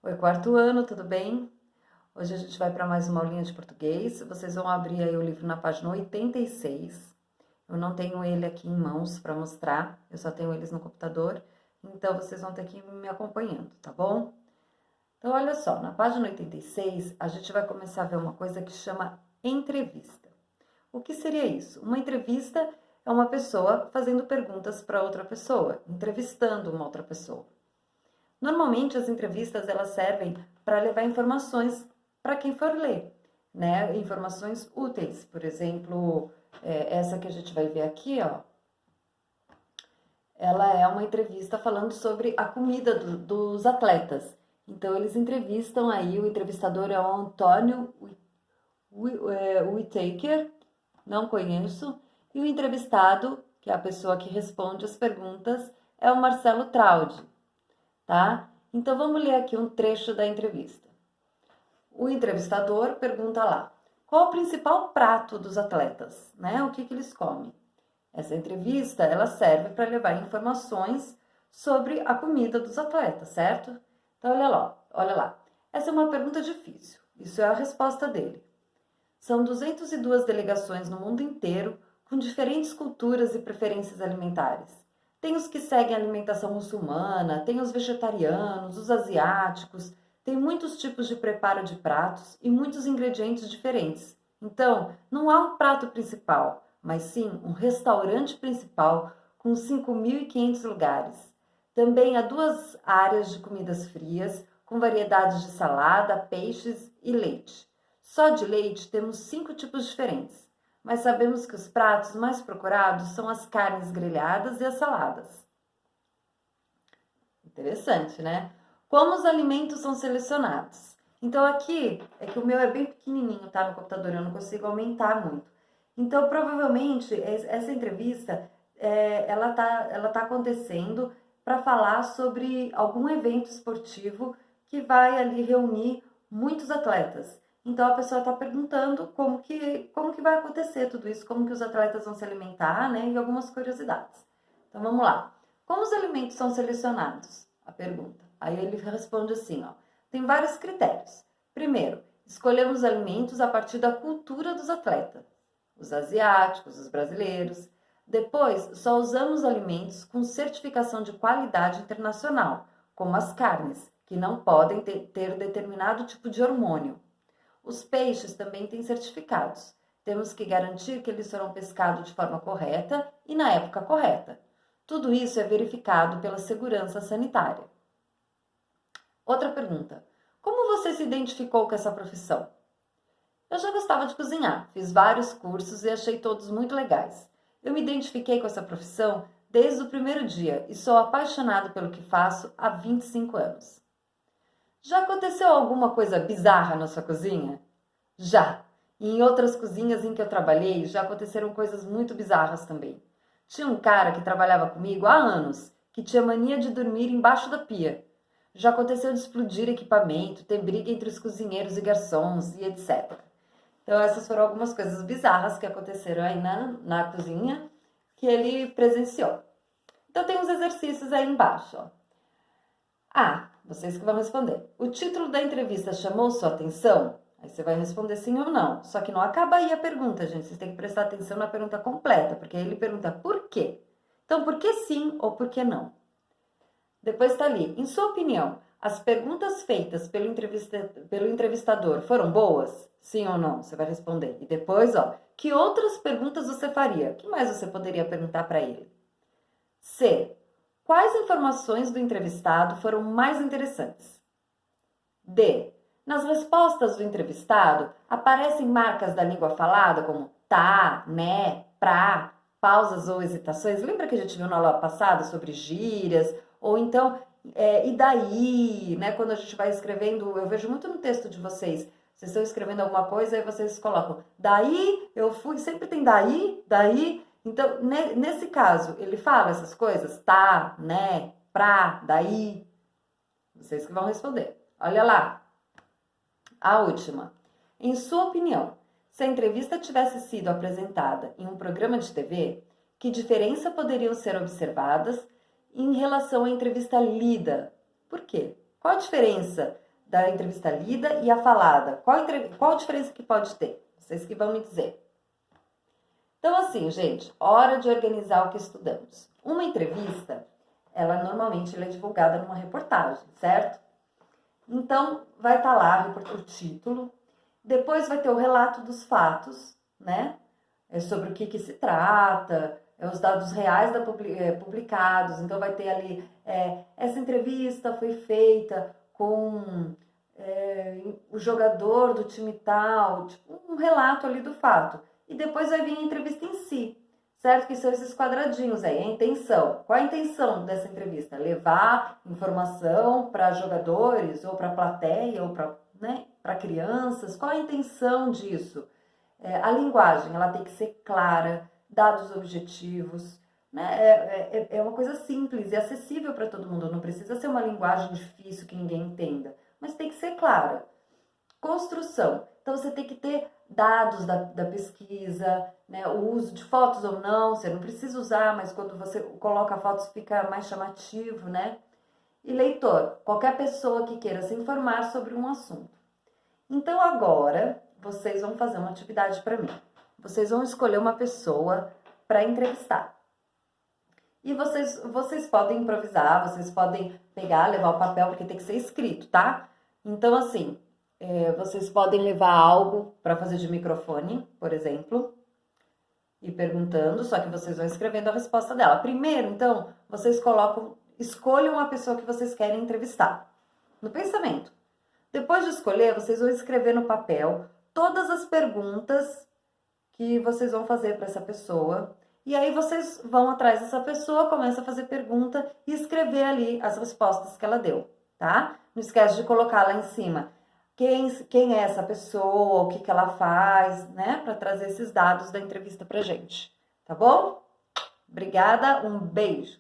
Oi, quarto ano, tudo bem? Hoje a gente vai para mais uma aulinha de português. Vocês vão abrir aí o livro na página 86. Eu não tenho ele aqui em mãos para mostrar, eu só tenho eles no computador, então vocês vão ter que ir me acompanhando, tá bom? Então, olha só, na página 86, a gente vai começar a ver uma coisa que chama entrevista. O que seria isso? Uma entrevista é uma pessoa fazendo perguntas para outra pessoa, entrevistando uma outra pessoa. Normalmente as entrevistas elas servem para levar informações para quem for ler, né? Informações úteis, por exemplo, essa que a gente vai ver aqui, ó. Ela é uma entrevista falando sobre a comida dos atletas. Então eles entrevistam aí, o entrevistador é o Antônio Whittaker, não conheço, e o entrevistado, que é a pessoa que responde as perguntas, é o Marcelo Traude. Tá? Então vamos ler aqui um trecho da entrevista. O entrevistador pergunta lá: qual o principal prato dos atletas, né? O que eles comem? Essa entrevista ela serve para levar informações sobre a comida dos atletas, certo? Então olha lá. Essa é uma pergunta difícil. Isso é a resposta dele. São 202 delegações no mundo inteiro com diferentes culturas e preferências alimentares. Tem os que seguem a alimentação muçulmana, tem os vegetarianos, os asiáticos, tem muitos tipos de preparo de pratos e muitos ingredientes diferentes. Então, não há um prato principal, mas sim um restaurante principal com 5.500 lugares. Também há 2 áreas de comidas frias, com variedades de salada, peixes e leite. Só de leite temos 5 tipos diferentes, mas sabemos que os pratos mais procurados são as carnes grelhadas e as saladas. Interessante, né? Como os alimentos são selecionados? Então aqui, é que o meu é bem pequenininho, tá? No computador, eu não consigo aumentar muito. Então, provavelmente, essa entrevista, ela tá acontecendo para falar sobre algum evento esportivo que vai ali reunir muitos atletas. Então a pessoa está perguntando como que vai acontecer tudo isso, como que os atletas vão se alimentar, né? E algumas curiosidades. Então vamos lá. Como os alimentos são selecionados? A pergunta. Aí ele responde assim, ó. Tem vários critérios. Primeiro, escolhemos alimentos a partir da cultura dos atletas. Os asiáticos, os brasileiros. Depois, só usamos alimentos com certificação de qualidade internacional, como as carnes, que não podem ter determinado tipo de hormônio. Os peixes também têm certificados. Temos que garantir que eles foram pescados de forma correta e na época correta. Tudo isso é verificado pela segurança sanitária. Outra pergunta. Como você se identificou com essa profissão? Eu já gostava de cozinhar, fiz vários cursos e achei todos muito legais. Eu me identifiquei com essa profissão desde o primeiro dia e sou apaixonado pelo que faço há 25 anos. Já aconteceu alguma coisa bizarra na sua cozinha? Já. E em outras cozinhas em que eu trabalhei, já aconteceram coisas muito bizarras também. Tinha um cara que trabalhava comigo há anos, que tinha mania de dormir embaixo da pia. Já aconteceu de explodir equipamento, ter briga entre os cozinheiros e garçons e etc. Então essas foram algumas coisas bizarras que aconteceram aí na cozinha que ele presenciou. Então tem uns exercícios aí embaixo, ó. Vocês que vão responder. O título da entrevista chamou sua atenção? Aí você vai responder sim ou não. Só que não acaba aí a pergunta, gente. Vocês têm que prestar atenção na pergunta completa, porque aí ele pergunta por quê. Então, por que sim ou por que não? Depois está ali. Em sua opinião, as perguntas feitas pelo entrevistador foram boas? Sim ou não? Você vai responder. E depois, ó, que outras perguntas você faria? O que mais você poderia perguntar para ele? C. Quais informações do entrevistado foram mais interessantes? D. Nas respostas do entrevistado, aparecem marcas da língua falada como tá, né, pra, pausas ou hesitações. Lembra que a gente viu na aula passada sobre gírias? Ou então, e daí, né? Quando a gente vai escrevendo, eu vejo muito no texto de vocês. Vocês estão escrevendo alguma coisa e vocês colocam daí, eu fui, sempre tem daí. Então, nesse caso, ele fala essas coisas, tá, né, pra, daí. Vocês que vão responder. Olha lá. A última. Em sua opinião, se a entrevista tivesse sido apresentada em um programa de TV, que diferença poderiam ser observadas em relação à entrevista lida? Por quê? Qual a diferença da entrevista lida e a falada? Qual a diferença que pode ter? Vocês que vão me dizer. Então, assim, gente, hora de organizar o que estudamos. Uma entrevista, ela normalmente é divulgada numa reportagem, certo? Então, vai estar lá o título, depois vai ter o relato dos fatos, né? Sobre o que se trata, os dados reais publicados. Então, vai ter ali, essa entrevista foi feita com o jogador do time tal, tipo um relato ali do fato. E depois vai vir a entrevista em si, certo? Que são esses quadradinhos aí, a intenção. Qual a intenção dessa entrevista? Levar informação para jogadores, ou para plateia, ou para crianças? Qual a intenção disso? A linguagem, ela tem que ser clara, dados objetivos, né? É uma coisa simples e acessível para todo mundo, não precisa ser uma linguagem difícil que ninguém entenda, mas tem que ser clara. Construção, então você tem que ter dados da pesquisa, né? O uso de fotos ou não, você não precisa usar, mas quando você coloca fotos fica mais chamativo, né? E leitor, qualquer pessoa que queira se informar sobre um assunto. Então agora vocês vão fazer uma atividade para mim. Vocês vão escolher uma pessoa para entrevistar. E vocês podem improvisar, vocês podem pegar, levar o papel, porque tem que ser escrito, tá? Então, assim, vocês podem levar algo para fazer de microfone, por exemplo, e perguntando, só que vocês vão escrevendo a resposta dela. Primeiro, então, vocês escolham a pessoa que vocês querem entrevistar, no pensamento. Depois de escolher, vocês vão escrever no papel todas as perguntas que vocês vão fazer para essa pessoa. E aí vocês vão atrás dessa pessoa, começam a fazer pergunta e escrever ali as respostas que ela deu, tá? Não esquece de colocar lá em cima quem é essa pessoa, o que ela faz, né? Para trazer esses dados da entrevista pra gente, tá bom? Obrigada, um beijo!